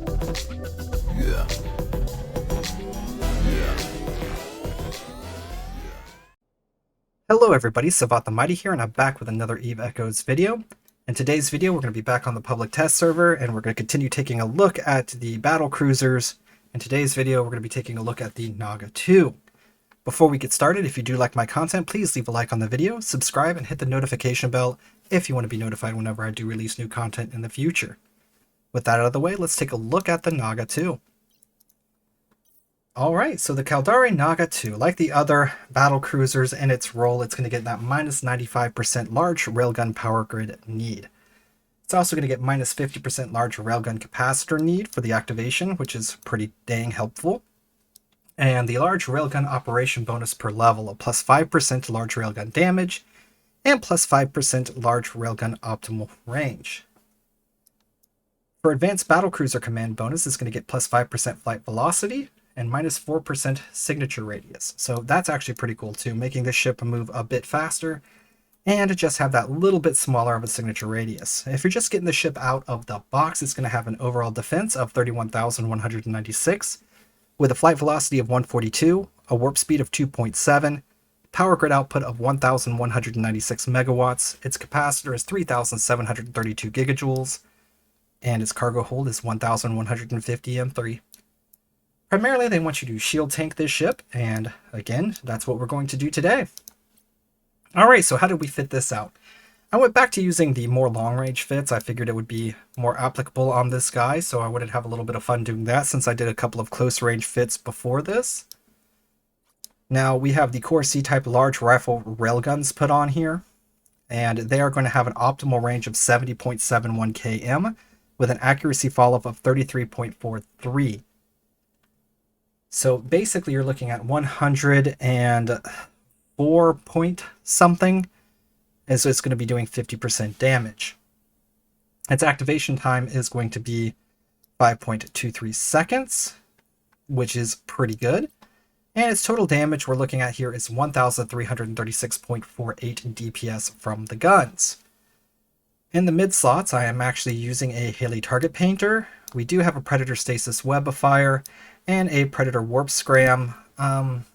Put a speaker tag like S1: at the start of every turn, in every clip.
S1: Yeah.
S2: Hello everybody, Savat the Mighty here, and I'm back with another Eve Echoes video. In today's video, we're going to be back on the public test server, and we're going to continue taking a look at the battle cruisers. In today's video, we're going to be taking a look at the Naga II. Before we get started, if you do like my content, please leave a like on the video, subscribe, and hit the notification bell if you want to be notified whenever I do release new content in the future. With that out of the way, let's take a look at the Naga II. Alright, so the Caldari Naga II, like the other battle cruisers in its role, it's going to get that minus 95% large railgun power grid need. It's also going to get minus 50% large railgun capacitor need for the activation, which is pretty dang helpful. And the large railgun operation bonus per level of plus 5% large railgun damage and plus 5% large railgun optimal range. For advanced battlecruiser command bonus, it's going to get plus 5% flight velocity and minus 4% signature radius. So that's actually pretty cool too, making this ship move a bit faster and just have that little bit smaller of a signature radius. If you're just getting the ship out of the box, it's going to have an overall defense of 31,196 with a flight velocity of 142, a warp speed of 2.7, power grid output of 1,196 megawatts, its capacitor is 3,732 gigajoules, and its cargo hold is 1,150 M3. Primarily, they want you to shield tank this ship, and again, that's what we're going to do today. Alright, so how did we fit this out? I went back to using the more long-range fits. I figured it would be more applicable on this guy, so I would have a little bit of fun doing that since I did a couple of close-range fits before this. Now, we have the Core C-type large rifle railguns put on here, and they are going to have an optimal range of 70.71 km with an accuracy fall-off of 33.43. So basically you're looking at 104 point something, and so it's going to be doing 50% damage. Its activation time is going to be 5.23 seconds, which is pretty good. And its total damage we're looking at here is 1,336.48 DPS from the guns. In the mid slots, I am actually using a Haley target painter. We do have a Predator stasis webifier and a Predator warp scram. On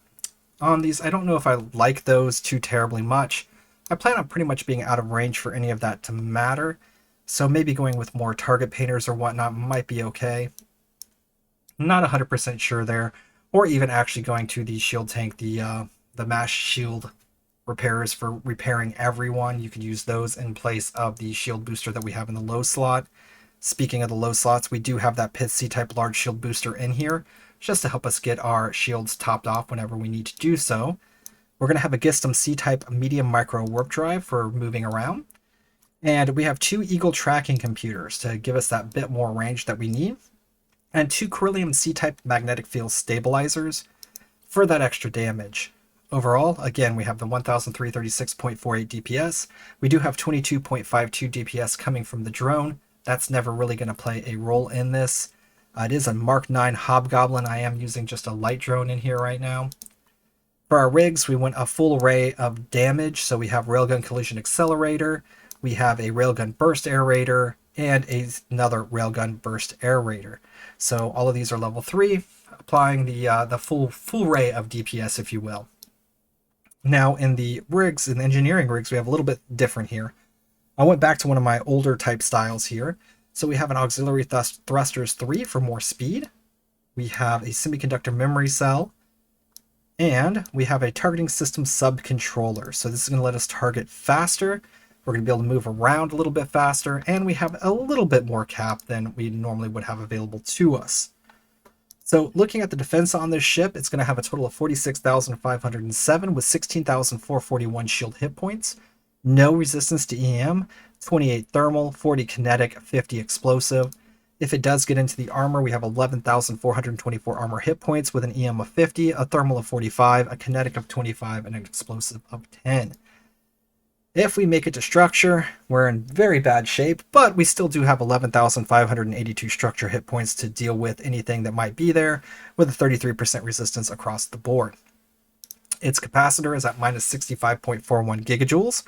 S2: these, I don't know if I like those too terribly much. I plan on pretty much being out of range for any of that to matter, so maybe going with more target painters or whatnot might be okay. I'm not 100% sure there, or even actually going to the shield tank, the mass shield repairers for repairing everyone. You could use those in place of the shield booster that we have in the low slot. Speaking of the low slots, we do have that Pith C-type large shield booster in here, just to help us get our shields topped off whenever we need to do so. We're going to have a Gistum C-type medium micro warp drive for moving around. And we have two Eagle tracking computers to give us that bit more range that we need. And two Corellium C-type magnetic field stabilizers for that extra damage. Overall, again, we have the 1,336.48 DPS. We do have 22.52 DPS coming from the drone. That's never really going to play a role in this. It is a Mark 9 Hobgoblin. I am using just a light drone in here right now. For our rigs, we went a full array of damage. So we have Railgun Collision Accelerator, we have a Railgun Burst Aerator, and another Railgun Burst Aerator. So all of these are level 3, applying the full array of DPS, if you will. Now in the rigs, in the engineering rigs, we have a little bit different here. I went back to one of my older type styles here. So we have an Auxiliary Thrusters 3 for more speed. We have a Semiconductor Memory Cell. And we have a Targeting System Sub-Controller. So this is going to let us target faster. We're going to be able to move around a little bit faster. And we have a little bit more cap than we normally would have available to us. So looking at the defense on this ship, it's going to have a total of 46,507 with 16,441 shield hit points. No resistance to EM, 28 thermal, 40 kinetic, 50 explosive. If it does get into the armor, we have 11,424 armor hit points with an EM of 50, a thermal of 45, a kinetic of 25, and an explosive of 10. If we make it to structure, we're in very bad shape, but we still do have 11,582 structure hit points to deal with anything that might be there, with a 33% resistance across the board. Its capacitor is at minus 65.41 gigajoules,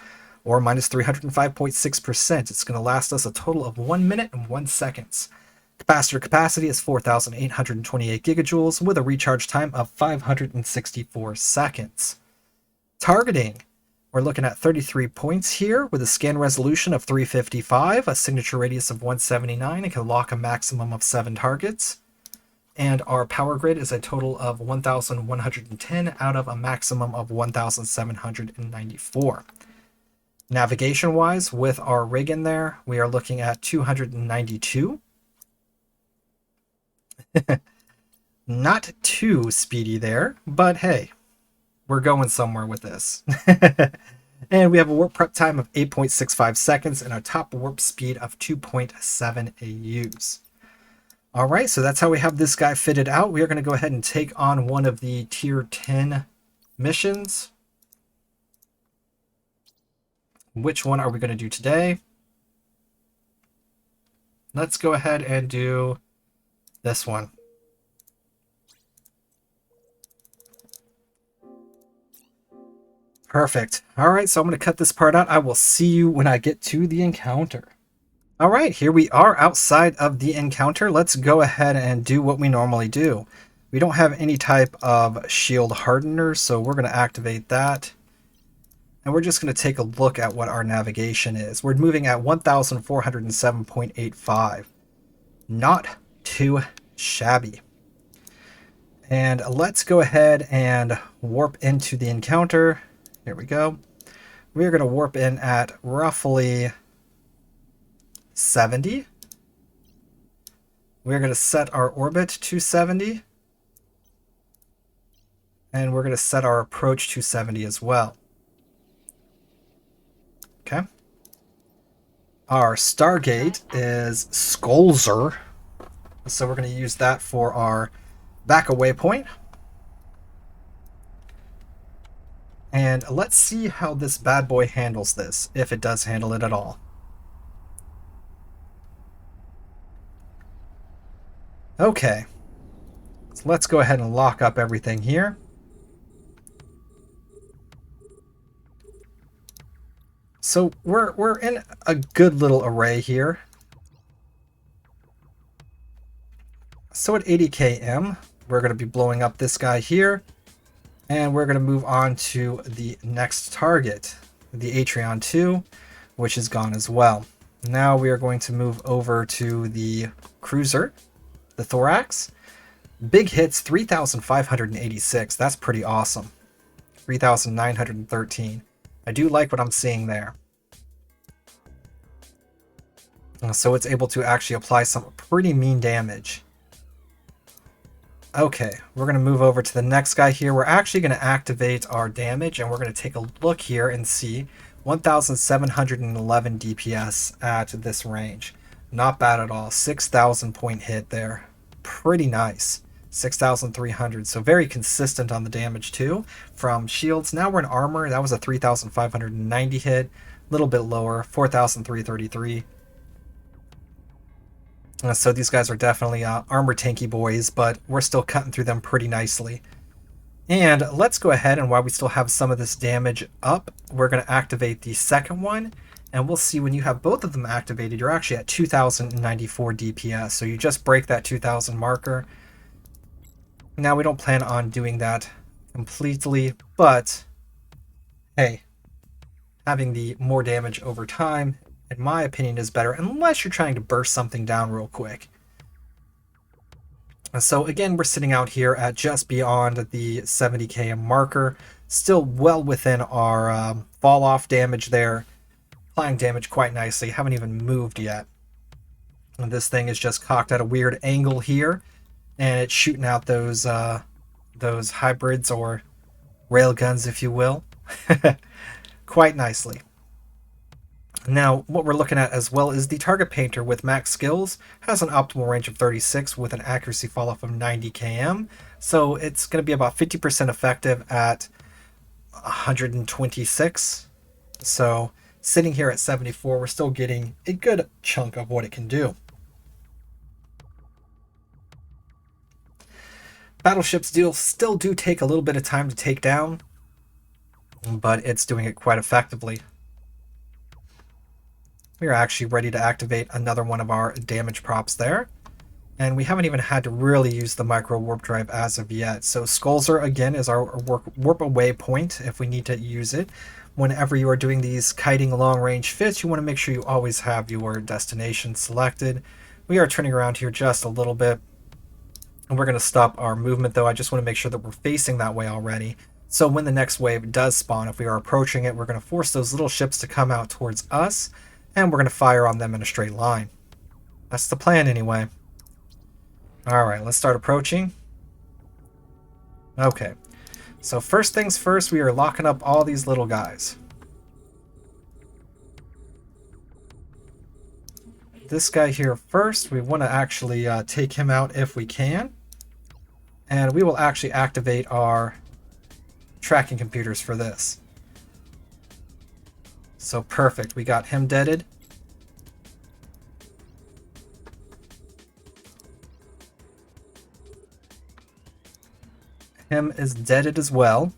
S2: or minus 305.6%. It's going to last us a total of 1 minute and 1 second. Capacitor capacity is 4,828 gigajoules with a recharge time of 564 seconds. Targeting. We're looking at 33 points here with a scan resolution of 355, a signature radius of 179, and can lock a maximum of 7 targets. And our power grid is a total of 1,110 out of a maximum of 1,794. Navigation-wise, with our rig in there, we are looking at 292. Not too speedy there, but hey, we're going somewhere with this. And we have a warp prep time of 8.65 seconds and a top warp speed of 2.7 AUs. All right, so that's how we have this guy fitted out. We are going to go ahead and take on one of the tier 10 missions. Which one are we going to do today? Let's go ahead and do this one. Perfect. All right, so I'm going to cut this part out. I will see you when I get to the encounter. All right, here we are outside of the encounter. Let's go ahead and do what we normally do. We don't have any type of shield hardener, so we're going to activate that. And we're just going to take a look at what our navigation is. We're moving at 1,407.85. Not too shabby. And let's go ahead and warp into the encounter. Here we go. We're going to warp in at roughly 70. We're going to set our orbit to 70. And we're going to set our approach to 70 as well. Okay. Our Stargate is Skolzer. So we're going to use that for our back away point. And let's see how this bad boy handles this, if it does handle it at all. Okay. So let's go ahead and lock up everything here. So we're in a good little array here. So at 80 km, we're going to be blowing up this guy here. And we're going to move on to the next target, the Atrion II, which is gone as well. Now we are going to move over to the cruiser, the Thorax. Big hits, 3,586. That's pretty awesome. 3,913. I do like what I'm seeing there. So it's able to actually apply some pretty mean damage. Okay, we're going to move over to the next guy here. We're actually going to activate our damage, and we're going to take a look here and see 1,711 DPS at this range. Not bad at all. 6,000 point hit there. Pretty nice. 6,300, so very consistent on the damage too. From shields, now we're in armor. That was a 3,590 hit. A little bit lower, 4,333. So these guys are definitely armor tanky boys, but we're still cutting through them pretty nicely. And let's go ahead, and while we still have some of this damage up, we're going to activate the second one. And we'll see when you have both of them activated, you're actually at 2,094 DPS. So you just break that 2,000 marker. Now we don't plan on doing that completely, but hey, having the more damage over time, in my opinion, is better, unless you're trying to burst something down real quick. So again, we're sitting out here at just beyond the 70 km marker, still well within our fall off damage there, applying damage quite nicely. Haven't even moved yet. And this thing is just cocked at a weird angle here, and it's shooting out those hybrids, or railguns, if you will, quite nicely. Now, what we're looking at as well is the target painter with max skills has an optimal range of 36 with an accuracy fall off of 90 km. So it's going to be about 50% effective at 126. So sitting here at 74, we're still getting a good chunk of what it can do. Battleships still do take a little bit of time to take down, but it's doing it quite effectively. We are actually ready to activate another one of our damage props there. And we haven't even had to really use the micro warp drive as of yet. So Skulzer again is our warp away point if we need to use it. Whenever you are doing these kiting long range fits, you want to make sure you always have your destination selected. We are turning around here just a little bit. And we're going to stop our movement though. I just want to make sure that we're facing that way already. So when the next wave does spawn, if we are approaching it, we're going to force those little ships to come out towards us. And we're going to fire on them in a straight line. That's the plan anyway. Alright, let's start approaching. Okay, so first things first, we are locking up all these little guys. This guy here first, we want to actually take him out if we can. And we will actually activate our tracking computers for this. So perfect, we got him deaded. Him is deaded as well.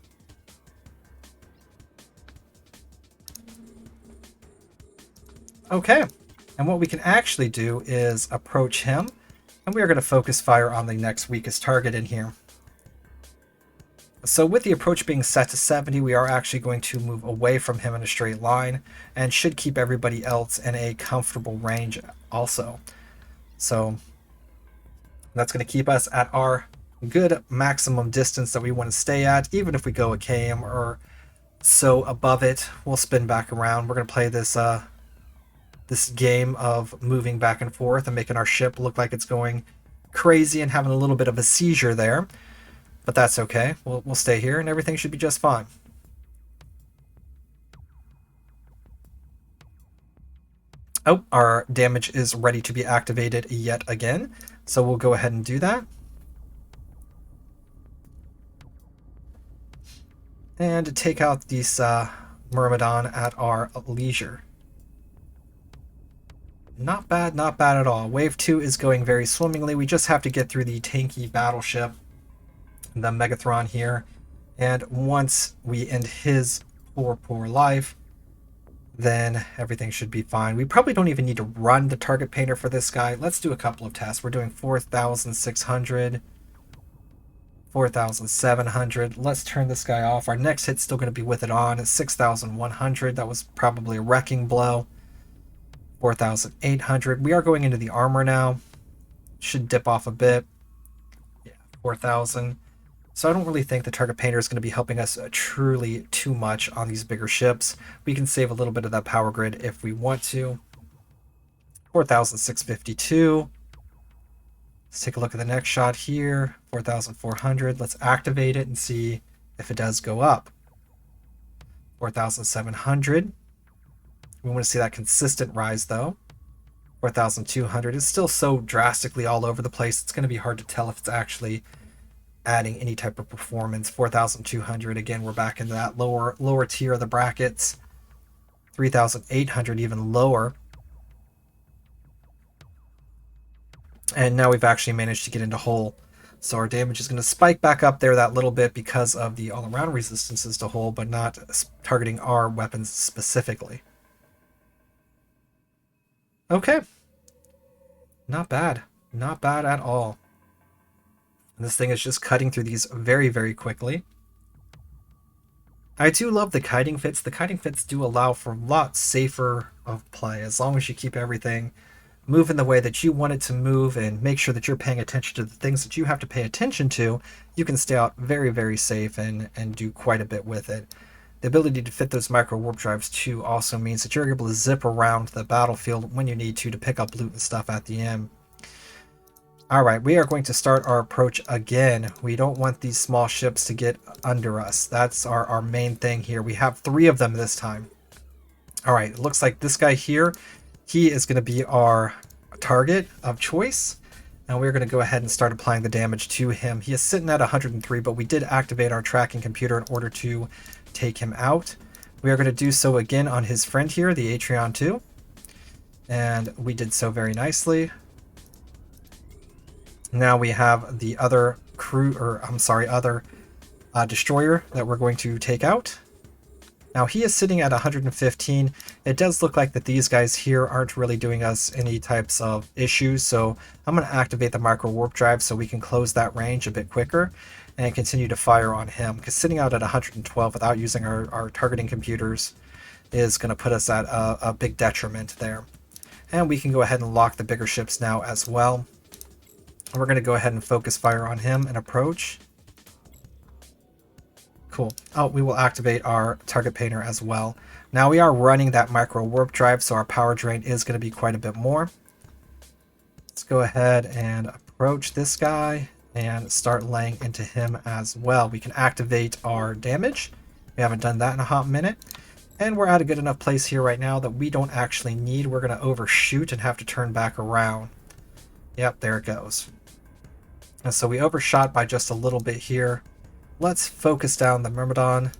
S2: Okay, and what we can actually do is approach him, and we are going to focus fire on the next weakest target in here. So with the approach being set to 70, we are actually going to move away from him in a straight line, and should keep everybody else in a comfortable range also. So that's going to keep us at our good maximum distance that we want to stay at. Even if we go a km or so above it, we'll spin back around. We're going to play this this game of moving back and forth and making our ship look like it's going crazy and having a little bit of a seizure there, but that's okay. We'll stay here and everything should be just fine. Oh, our damage is ready to be activated yet again, so we'll go ahead and do that. And take out this Myrmidon at our leisure. Not bad, not bad at all. Wave 2 is going very swimmingly. We just have to get through the tanky battleship, the Megathron here. And once we end his poor life, then everything should be fine. We probably don't even need to run the target painter for this guy. Let's do a couple of tests. We're doing 4,600. 4,700. Let's turn this guy off. Our next hit's still going to be with it on. It's 6,100. That was probably a wrecking blow. 4,800. We are going into the armor now. Should dip off a bit. Yeah, 4,000. So I don't really think the target painter is going to be helping us truly too much on these bigger ships. We can save a little bit of that power grid if we want to. 4,652. Let's take a look at the next shot here. 4,400. Let's activate it and see if it does go up. 4,700. We want to see that consistent rise though. 4,200 is still so drastically all over the place. It's going to be hard to tell if it's actually adding any type of performance. 4,200. Again, we're back into that lower tier of the brackets. 3,800, even lower. And now we've actually managed to get into hull. So our damage is going to spike back up there that little bit because of the all-around resistances to hull, but not targeting our weapons specifically. Okay. Not bad. Not bad at all. And this thing is just cutting through these very quickly. I do love the kiting fits. The kiting fits do allow for a lot safer of play as long as you keep everything move in the way that you want it to move and make sure that you're paying attention to the things that you have to pay attention to. You can stay out very safe and do quite a bit with it. The ability to fit those micro warp drives too also means that you're able to zip around the battlefield when you need to pick up loot and stuff at the end. Alright, we are going to start our approach again. We don't want these small ships to get under us. That's our main thing here. We have 3 of them this time. Alright, it looks like this guy here, he is going to be our target of choice. And we're going to go ahead and start applying the damage to him. He is sitting at 103, but we did activate our tracking computer in order to take him out. We are going to do so again on his friend here, the Atrion II. And we did so very nicely. Now we have the other other destroyer that we're going to take out. Now he is sitting at 115. It does look like that these guys here aren't really doing us any types of issues, so I'm going to activate the micro warp drive so we can close that range a bit quicker and continue to fire on him, because sitting out at 112 without using our targeting computers is going to put us at a big detriment there. And we can go ahead and lock the bigger ships now as well. And we're going to go ahead and focus fire on him and approach. Cool. Oh, we will activate our target painter as well. Now we are running that micro warp drive, so our power drain is going to be quite a bit more. Let's go ahead and approach this guy and start laying into him as well. We can activate our damage. We haven't done that in a hot minute. And we're at a good enough place here right now that we don't actually need. We're going to overshoot and have to turn back around. Yep, there it goes. And so we overshot by just a little bit here. Let's focus down the Myrmidon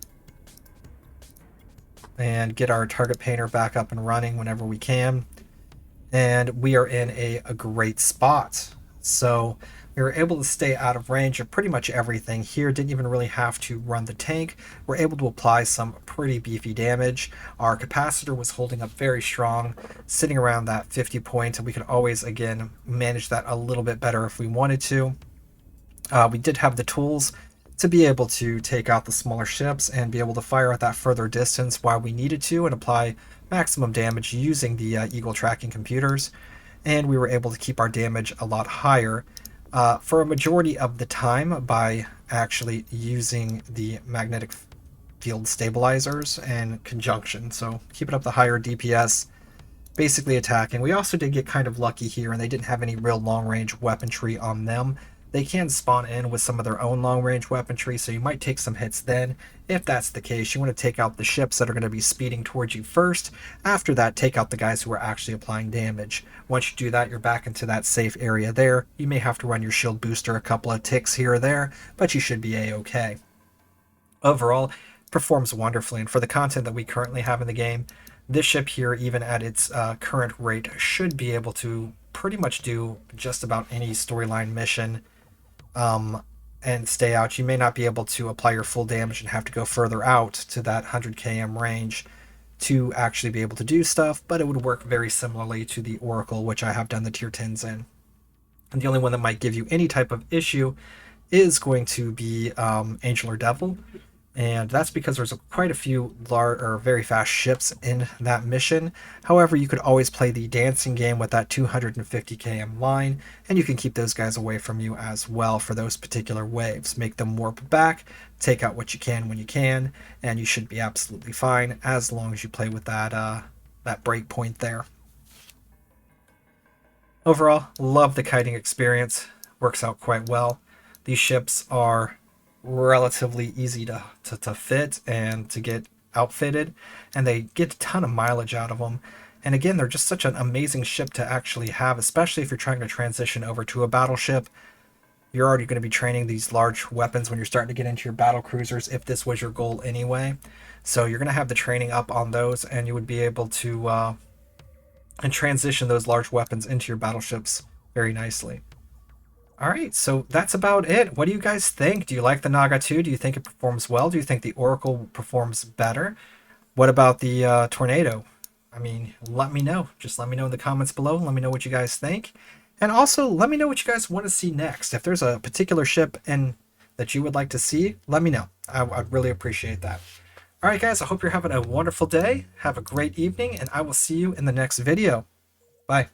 S2: and get our target painter back up and running whenever we can. And we are in a great spot. So we were able to stay out of range of pretty much everything here. Didn't even really have to run the tank. We're able to apply some pretty beefy damage. Our capacitor was holding up very strong, sitting around that 50 point, and we could always, again, manage that a little bit better if we wanted to. We did have the tools to be able to take out the smaller ships and be able to fire at that further distance while we needed to and apply maximum damage using the Eagle tracking computers. And we were able to keep our damage a lot higher for a majority of the time by actually using the magnetic field stabilizers and conjunction. So keeping up the higher DPS, basically attacking. We also did get kind of lucky here, and they didn't have any real long-range weaponry on them. They can spawn in with some of their own long-range weaponry, so you might take some hits then. If that's the case, you want to take out the ships that are going to be speeding towards you first. After that, take out the guys who are actually applying damage. Once you do that, you're back into that safe area there. You may have to run your shield booster a couple of ticks here or there, but you should be a-okay. Overall, performs wonderfully, and for the content that we currently have in the game, this ship here, even at its current rate, should be able to pretty much do just about any storyline mission and stay out. You may not be able to apply your full damage and have to go further out to that 100 km range to actually be able to do stuff, but it would work very similarly to the Oracle, which I have done the tier 10s in. And the only one that might give you any type of issue is going to be Angel or Devil, and that's because there's quite a few large or very fast ships in that mission. However, you could always play the dancing game with that 250 km line, and you can keep those guys away from you as well for those particular waves. Make them warp back, take out what you can when you can, and you should be absolutely fine as long as you play with that break point there. Overall, love the kiting experience. Works out quite well. These ships are relatively easy to fit and to get outfitted, and they get a ton of mileage out of them. And again, they're just such an amazing ship to actually have, especially if you're trying to transition over to a battleship. You're already going to be training these large weapons when you're starting to get into your battle cruisers, if this was your goal anyway. So you're going to have the training up on those, and you would be able to and transition those large weapons into your battleships very nicely. All right, so that's about it. What do you guys think? Do you like the Naga II? Do you think it performs well? Do you think the Oracle performs better? What about the Tornado? I mean, let me know. Just let me know in the comments below. Let me know what you guys think. And also, let me know what you guys want to see next. If there's a particular ship that you would like to see, let me know. I'd really appreciate that. All right, guys, I hope you're having a wonderful day. Have a great evening, and I will see you in the next video. Bye.